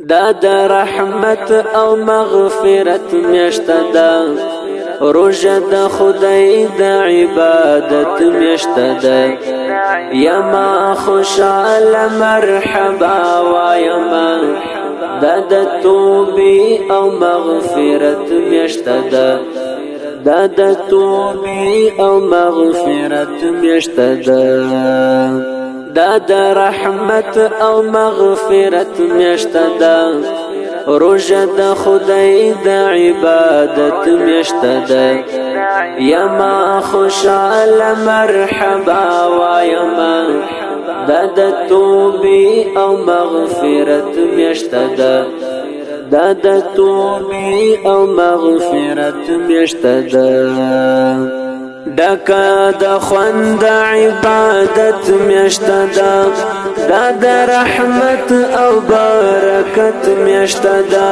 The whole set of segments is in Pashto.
دا د رحمت او مغفرت میاشت ده، روژه د خدای د عبادت میاشت ده. یما خوشاله مرحبا وایما، دا د توبې او مغفرت میاشت ده، دا د توبې او مغفرت میاشت ده. دا د رحمت او مغفرت میاشت ده، روژه د خدای د عبادت میاشت ده. یما خوشاله مرحبا وایما، دا د توبې او مغفرت میاشت ده، دا د توبې او مغفرت میاشت ده. ډکه د خوند عبادت میاشت ده، دا د رحمت او برکت میاشت ده.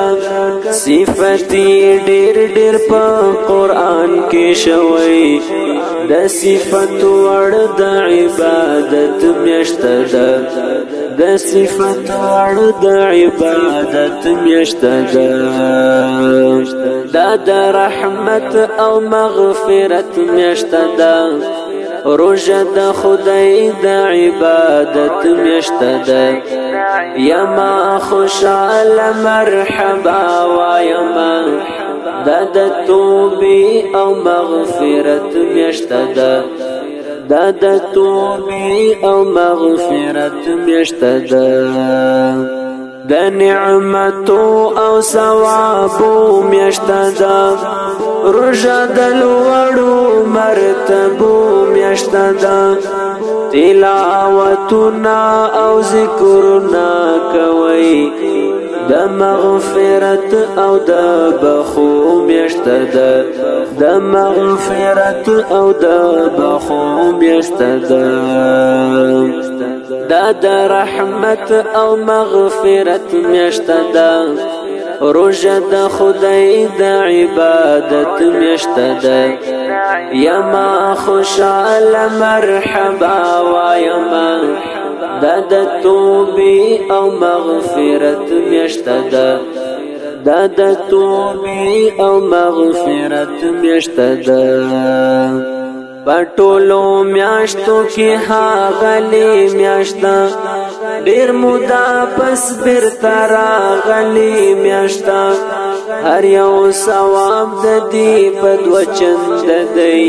صفتی ډیر ډیر په قرآن کې شوی، د صفت وړ د عبادت میاشت ده، د صفت وړ د عبادت میاشت ده. دا د رحمت او مغفرت میاشت ده، روژه د خدای د عبادت میاشت ده. یما خوشاله مرحبا وایما، دا د توبې او مغفرت میاشت ده، دا د توبې او مغفرت میاشت ده. د نعمتو او ثوابو میاشت ده، روژه د لوړو مرتبو میاشت ده. تلاوتنا او ذکرنا کوي، د مغفرت او د بخو میاشت ده، د مغفرت او د بخو میاشت ده. دا د رحمت او مغفرت میاشت ده، روژه د خدای د عبادت میاشت ده. یما خوشاله مرحبا وایما، دا د توبې او مغفرت میاشت ده، دا د توبې او مغفرت میاشت ده. پټولو میاشتو کې هاغلی میاشت ده، ډیر مودا پس بیرته راغلی میاشت ده. هر یو ثواب د دې په دوه چند دی،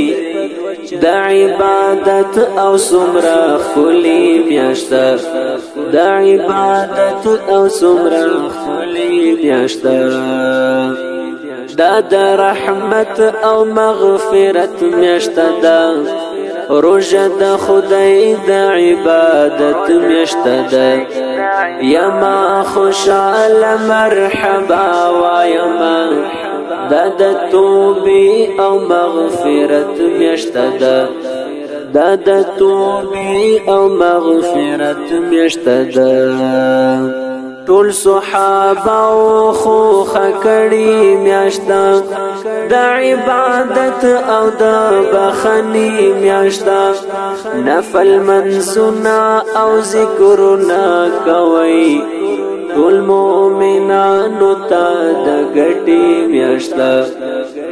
د عبادت او څومره ښکلې میاشت ده، د عبادت او څومره ښکلې میاشت ده. دا د رحمت او مغفرت میاشت ده، روژه د خدای د عبادت میاشت ده. یما خوشاله مرحبا وایما، دا د توبې او مغفرت میاشت ده، دا د توبې او مغفرت میاشت ده. ټول صحابه خو خکړی میاشت ده، د عبادت او د بخنی میاشت ده. نفل منسونا او ذکرنا کوي، ټول مؤمنانو ته د ګټې میاشت ده،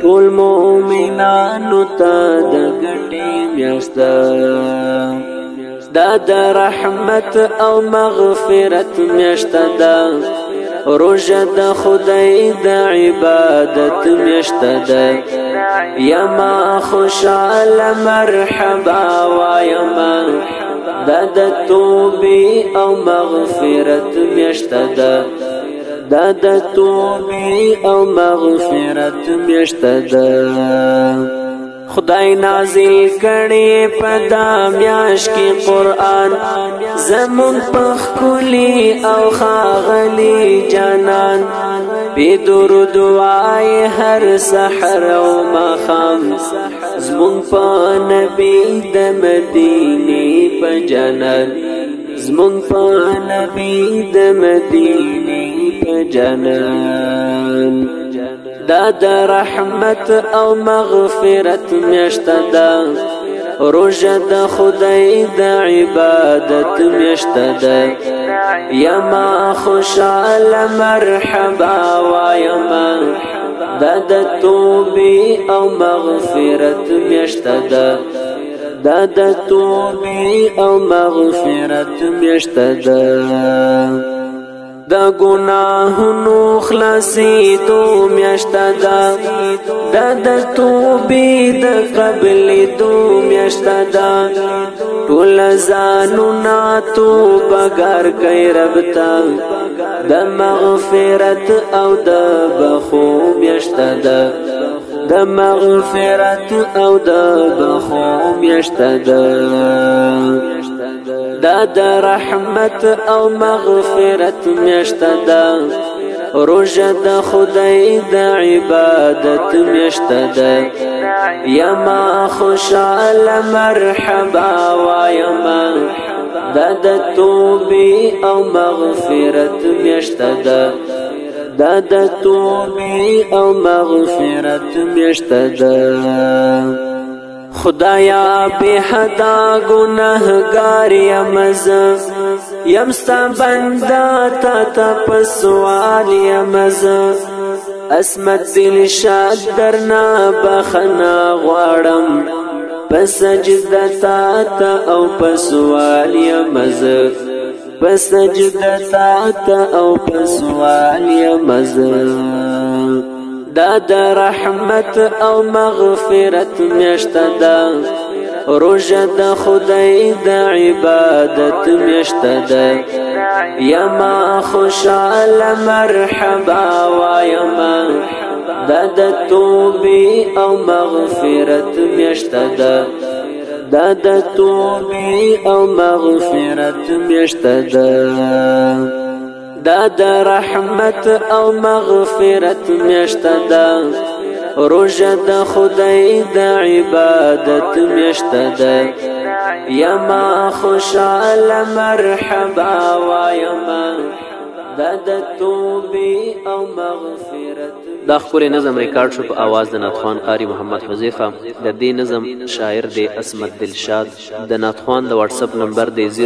ټول مؤمنانو ته د ګټې میاشت ده. دا د رحمت او مغفرت میاشت ده، روژه د خدای د عبادت میاشت ده. یما خوشاله مرحبا وایما، دا د توبې او مغفرت میاشت ده، دا د توبې او مغفرت میاشت ده. خدای نازل کړي په دا میاشت کې قرآن، زمون په ښکلي او ښاغلي جانان. بې درود وایي هر سحر او ماښام، زمون په نبي د مدینې په جانان، زمون په نبي د مدینې په جانان. دا د رحمت او مغفرت میاشت ده، روژه د خدای د عبادت میاشت ده. یما خوشال مرحبا وایما دا د توبې او مغفرت میاشته ده دا د توبې او مغفرت میاشته ده دا گناہونو خلاصیدو میاشته ده دا د توبې د قبلېدو میاشته ده ټول ځانونه توبهګار کوي رب ته د مغفرت او د بخو میاشته ده د مغفرت او د بخو میاشته ده دا د رحمت او مغفرت میاشته ده روژه د خدای د عبادت میاشته ده یما خوشال مرحبا وایما دا د توبې او مغفرت میاشته ده دا د توبې او مغفرت میاشته ده خدایا بے حدا گناہگار یمز یمستا بندا تا تا پسوال یمز اسمت دل شاد درنا بخنا غوارم پسجد تا تا او پسوال یمز پسجد تا تا او پسوال یمز دا د رحمت او مغفرت میاشته ده روژه د خدای د عبادت میاشته ده یما خوشال مرحبا وایما دا د توبې او مغفرت میاشته ده دا د توبې او مغفرت میاشته ده دا د رحمت او مغفرت میاشته ده روژه د خدای د عبادت میاشته ده یما خوشال مرحبا وایما دا د توبې او مغفرت. دا ښکلی نظم ریکارډ شو په आवाज د ناتخوان قاری محمد حذیفه. د دې نظم شاعر دی اسمت دلشاد. د ناتخوان د واتس اپ نمبر دی 0349919568.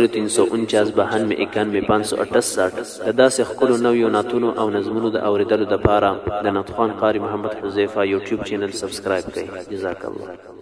د داسې ښکلو نویو ناتونو او نظمونو د اوریدلو دپاره د ناتخوان قاری محمد حذیفه یوټیوب چینل سبسکرایب کړئ. جزاک الله.